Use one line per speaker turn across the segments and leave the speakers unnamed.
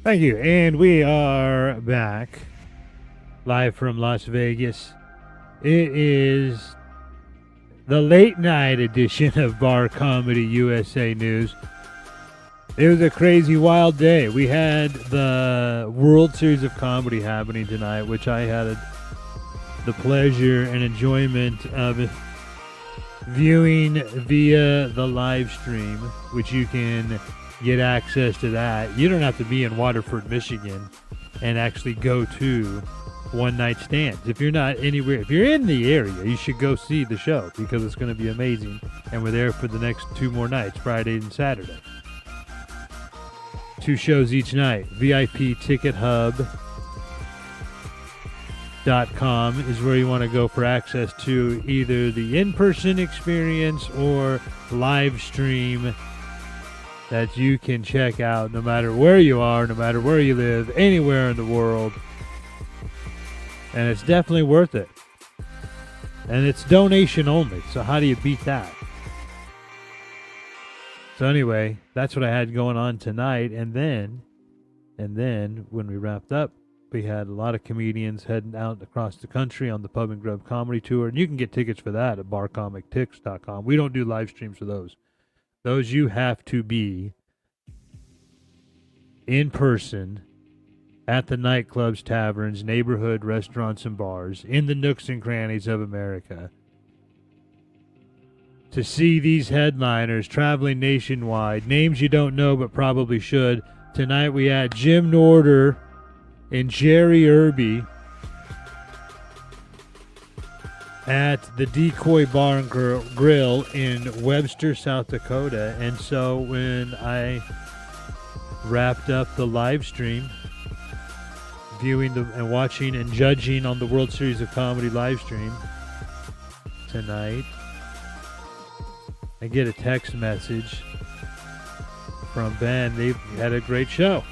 Thank you. And we are back live from Las Vegas. It is the late night edition of Bar Comedy USA News. It was a crazy, wild day. We had the World Series of Comedy happening tonight, which I had the pleasure and enjoyment of viewing via the live stream, which you can get access to that. You don't have to be in Waterford, Michigan and actually go to one night stands. If you're not anywhere, if you're in the area, you should go see the show because it's going to be amazing. And we're there for the next 2 more nights, Friday and Saturday. 2 shows each night. VIPTicketHub.com is where you want to go for access to either the in-person experience or live stream that you can check out no matter where you are, no matter where you live, anywhere in the world. And it's definitely worth it. And it's donation only, so how do you beat that? So anyway, that's what I had going on tonight. And then when we wrapped up, we had a lot of comedians heading out across the country on the Pub and Grub Comedy Tour. And you can get tickets for that at barcomictix.com. We don't do live streams for those. Those you have to be in person at the nightclubs, taverns, neighborhood restaurants, and bars in the nooks and crannies of America to see these headliners traveling nationwide. Names you don't know but probably should. Tonight we had Jim Norder and Jerry Irby at the Decoy Bar and Grill in Webster, South Dakota. And so when I wrapped up the live stream, viewing and watching and judging on the World Series of Comedy live stream tonight, I get a text message from Ben. They had a great show.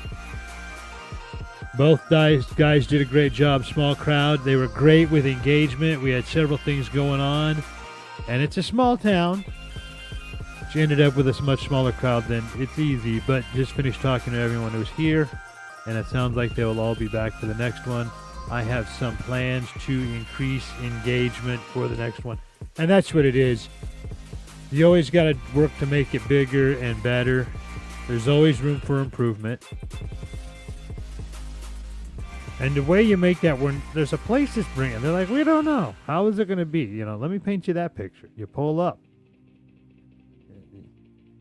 Both guys did a great job. Small crowd. They were great with engagement. We had several things going on. And it's a small town. She ended up with a much smaller crowd than it's easy. But just finished talking to everyone who was here. And it sounds like they will all be back for the next one. I have some plans to increase engagement for the next one. And that's what it is. You always got to work to make it bigger and better. There's always room for improvement. And the way you make that, when there's a place that's bringing, they're like, we don't know. How is it going to be? You know, let me paint you that picture. You pull up.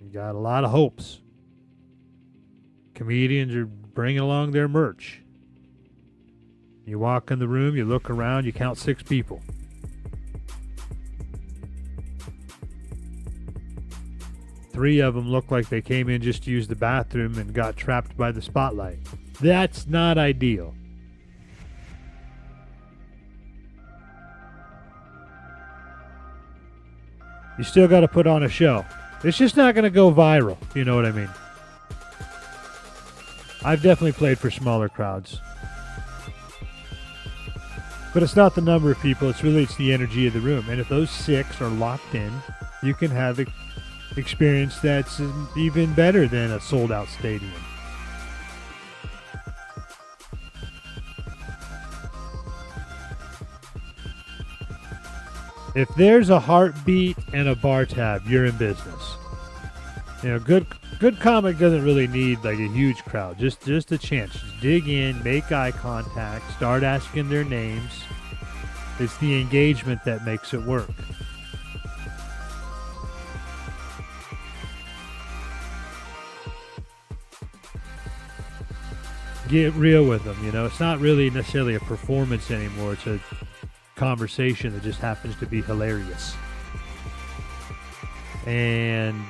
You got a lot of hopes. Comedians are bringing along their merch. You walk in the room, you look around, you count 6 people. Three of them look like they came in just to use the bathroom and got trapped by the spotlight. That's not ideal. You still got to put on a show. It's just not going to go viral, you know what I mean? I've definitely played for smaller crowds. But it's not the number of people, it's the energy of the room. And if those 6 are locked in, you can have an experience that's even better than a sold-out stadium. If there's a heartbeat and a bar tab, you're in business. You know, good comic doesn't really need like a huge crowd. Just a chance. Just dig in, make eye contact, start asking their names. It's the engagement that makes it work. Get real with them, you know. It's not really necessarily a performance anymore. It's a conversation that just happens to be hilarious. And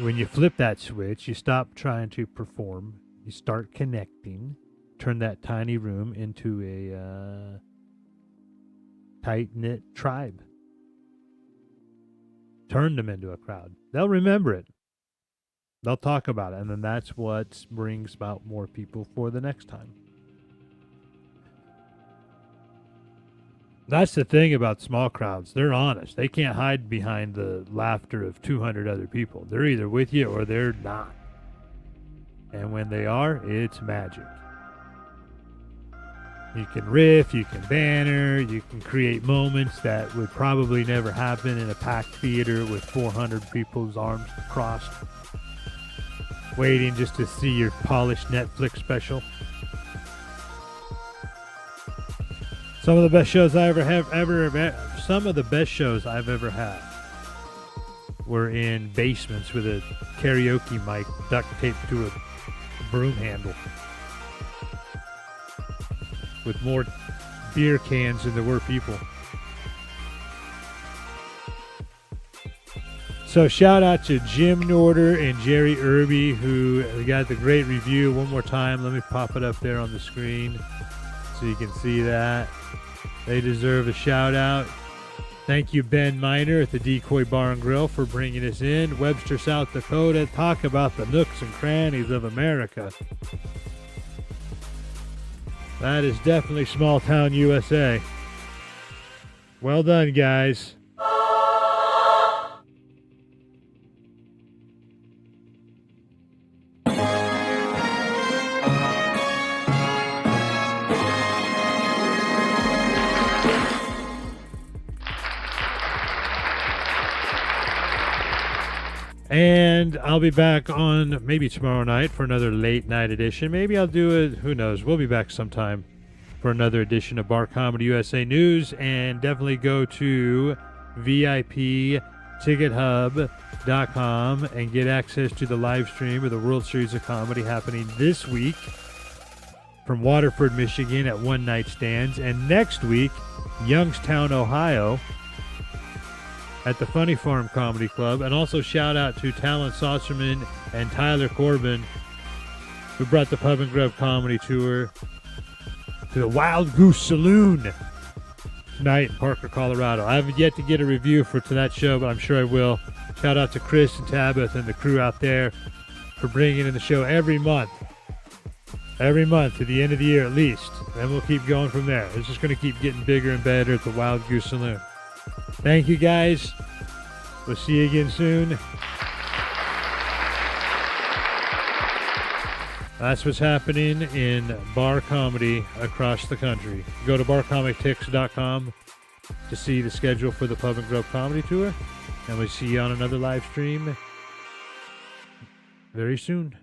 when you flip that switch, you stop trying to perform, you start connecting, turn that tiny room into a tight-knit tribe. Turn them into a crowd. They'll remember it. They'll talk about it, and then that's what brings about more people for the next time. That's the thing about small crowds. They're honest. They can't hide behind the laughter of 200 other people. They're either with you or they're not. And when they are, it's magic. You can riff, you can banner, you can create moments that would probably never happen in a packed theater with 400 people's arms crossed, waiting just to see your polished Netflix special. Some of the best shows I some of the best shows I've ever had were in basements with a karaoke mic duct taped to a broom handle, with more beer cans than there were people. So shout out to Jim Norder and Jerry Irby, who got the great review. One more time, let me pop it up there on the screen so you can see that. They deserve a shout out. Thank you, Ben Miner at the Decoy Bar and Grill, for bringing us in. Webster, South Dakota. Talk about the nooks and crannies of America. That is definitely small town USA. Well done, guys. And I'll be back on maybe tomorrow night for another late night edition. Maybe I'll do it. Who knows? We'll be back sometime for another edition of Bar Comedy USA News. And definitely go to VIPTicketHub.com and get access to the live stream of the World Series of Comedy happening this week from Waterford, Michigan at One Night Stands. And next week, Youngstown, Ohio, at the Funny Farm Comedy Club. And also shout out to Talon Saucerman and Tyler Corbin, who brought the Pub and Grub Comedy Tour to the Wild Goose Saloon tonight in Parker, Colorado. I haven't yet to get a review for tonight's show, but I'm sure I will. Shout out to Chris and Tabitha and the crew out there for bringing in the show every month to the end of the year at least. And we'll keep going from there. It's just going to keep getting bigger and better at the Wild Goose Saloon. Thank you, guys. We'll see you again soon. That's what's happening in bar comedy across the country. Go to barcomictix.com to see the schedule for the Pub and Grub Comedy Tour. And we'll see you on another live stream very soon.